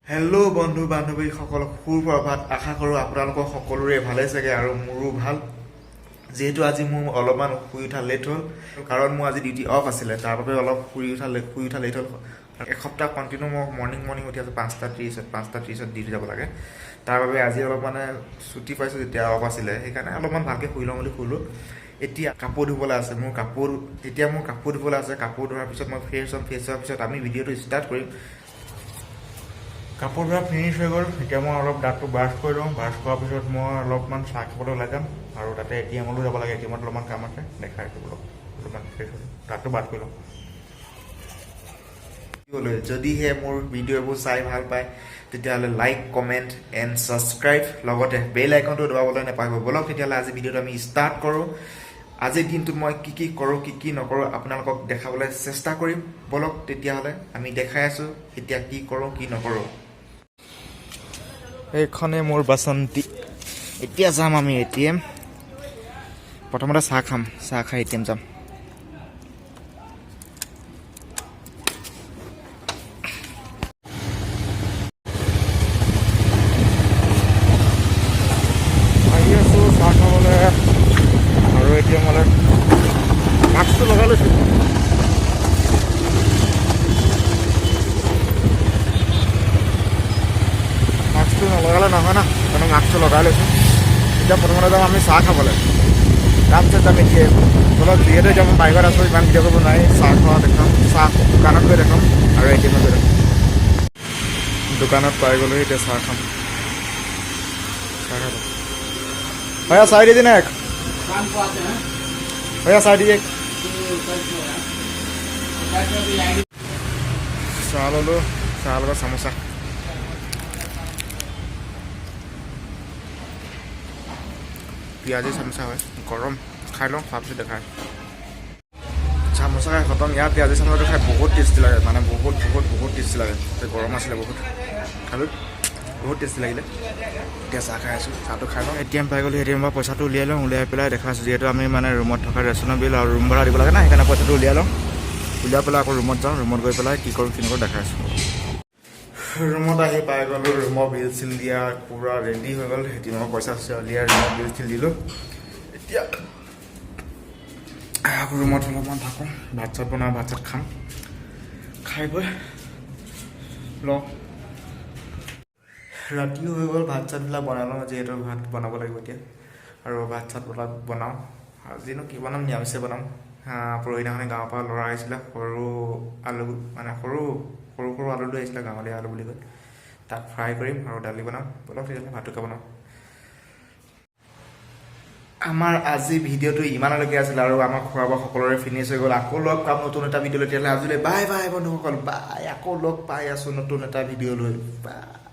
Hello' বন্ধু বান্ধৱীসকলক সুপ্ৰভাত। আশা কৰোঁ আপোনালোকৰ সকলোৰে ভালে চাগে আৰু মোৰো ভাল। যিহেতু আজি মোৰ অলপমান শুই উঠা লেট হ'ল, কাৰণ মোৰ আজি ডিউটি অফ আছিলে, তাৰ বাবে অলপ শুই উঠা লেট হ'ল। এসপ্তাহ কণ্টিনিউ মই মৰ্ণিং উঠি আছোঁ 5:30 ডিউটি যাব লাগে। তাৰ বাবে আজি অলপ মানে ছুটি পাইছোঁ, যেতিয়া অফ আছিলে সেইকাৰণে অলপমান ভালকৈ শুই লওঁ বুলি শুলোঁ। এতিয়া কাপোৰ ধুবলৈ আছে মোৰ কাপোৰ ধুবলৈ আছে। কাপোৰ ধোৱাৰ পিছত মই ফ্ৰেছ হোৱাৰ পিছত আমি ভিডিঅ'টো ষ্টাৰ্ট কৰিম। কাপোৰ ধোৱা ফিনিছ হৈ গ'ল। এতিয়া মই অলপ দাঁতটো ব্ৰাছ কৰি লওঁ। ব্ৰাছ কৰাৰ পিছত মই অলপমান চাহ খাবলৈ ওলাই যাম আৰু তাতে ATM-লৈ যাব লাগে। ATM-ত অলপমান কাম আছে, দেখাই আছোঁ বোলো। অলপমান ফ্ৰেছ হৈ দাঁতটো ব্ৰাছ কৰি লওঁ। যদিহে মোৰ ভিডিঅ'বোৰ চাই ভাল পায় তেতিয়াহ'লে লাইক, কমেণ্ট এণ্ড ছাবস্ক্ৰাইব, লগতে বেল আইকনটো দবাবলৈ নাপাহৰিব। ব'লক তেতিয়াহ'লে আজি ভিডিঅ'টো আমি ষ্টাৰ্ট কৰোঁ। আজিৰ দিনটোত মই কি কৰোঁ, কি নকৰোঁ আপোনালোকক দেখাবলৈ চেষ্টা কৰিম। ব'লক তেতিয়াহ'লে আমি দেখাই আছোঁ এতিয়া কি কৰোঁ কি নকৰোঁ। এইখনেই মোৰ বাচন্তি। এতিয়া যাম আমি ATM। প্ৰথমতে চাহ খাম, চাহ খাই ATM যাম। আহি আছোঁ চাহ খাবলৈ আৰু ATM-লৈ মাস্কটো লগাই লৈছোঁ। মাস্কটো নলগালে নহয় না, সেইকাৰণে মাস্কটো লগাই লৈছোঁ। এতিয়া প্ৰথমতে যাম আমি চাহ খাবলৈ, তাৰপিছত যাম ATM। ধৰক যিহেতু এতিয়া মই বাহিৰত আছোঁ, ইমান ভিডিঅ' কৰিব নোৱাৰি। চাহ খোৱা দেখাম, চাহ দোকানত গৈ দেখাম আৰু ATM-ত গৈ দেখাম। দোকানত পাই গ'লোঁ, এতিয়া চাহ খাম। भैया चाय दीजिए ना एक। भैया चाय दीजिए। चाह लो, चाह लगा समोसा। पियाजी समोसा है गरम, खाई लो खा पिछले देखाय। समोसा खाई खत्म। यार पियाजी समोसा खाई बहुत टेस्टी लगे, माने बहुत टेस्टी लगे। गरम आছিলে बहुत, खाলোঁ बहुत টেষ্টি লাগিলে। এতিয়া চাহ খাই আছোঁ, চাহটো খাই লওঁ। ATM পাই গ'লোঁ। ATM-ৰ পৰা পইচাটো উলিয়াই লওঁ, উলিয়াই পেলাই দেখাইছোঁ। যিহেতু আমি মানে ৰুমত থকা ৰেচনৰ বিল আৰু ৰুম ভাড়া দিব লাগে না, সেইকাৰণে পইচাটো উলিয়াই লওঁ। উলিয়াই পেলাই আকৌ ৰুমত যাওঁ। ৰুমত গৈ পেলাই কি কৰোঁ কি নকৰোঁ দেখাইছোঁ। ৰুমত আহি পাই গ'লোঁ। ৰুমৰ বিল চিল দিয়া পূৰা ৰেডি হৈ গ'ল। ATM-ৰ পইচা উলিয়াই ৰুমৰ বিল চিল দিলোঁ। এতিয়া আকৌ ৰুমত অলপমান থাকোঁ, ভাত চাত বনাওঁ, ভাত চাত খাম। খাই বৈ লওঁ। ৰাতিও হৈ গ'ল, ভাত চাতবিলাক বনাই লওঁ, যিহেতু ভাত বনাব লাগিব এতিয়া। আৰু ভাত চাত বনাওঁ। আজিনো কি বনাম, নিৰামিষে বনাম। পৰহিদিনাখনে গাঁৱৰ পৰা ল'ৰা আহিছিলে, সৰু আলু মানে সৰু আলু লৈ আহিছিলে, গাঁৱলীয়া আলু বুলি কয়। তাক ফ্ৰাই কৰিম আৰু দালি বনাম। বলক তেতিয়াহ'লে ভাতটোকে বনাম। আমাৰ আজি ভিডিঅ'টো ইমানলৈকে আছিলে আৰু আমাৰ খোৱা বোৱা সকলোৰে ফিনিছ হৈ গ'ল। আকৌ লগ পাম নতুন এটা ভিডিঅ' লৈ। তেতিয়াহ'লে আজিলৈ বাই বাই বন্ধুসকল, বাই। আকৌ লগ পাই আছোঁ নতুন এটা ভিডিঅ' লৈ, বাই।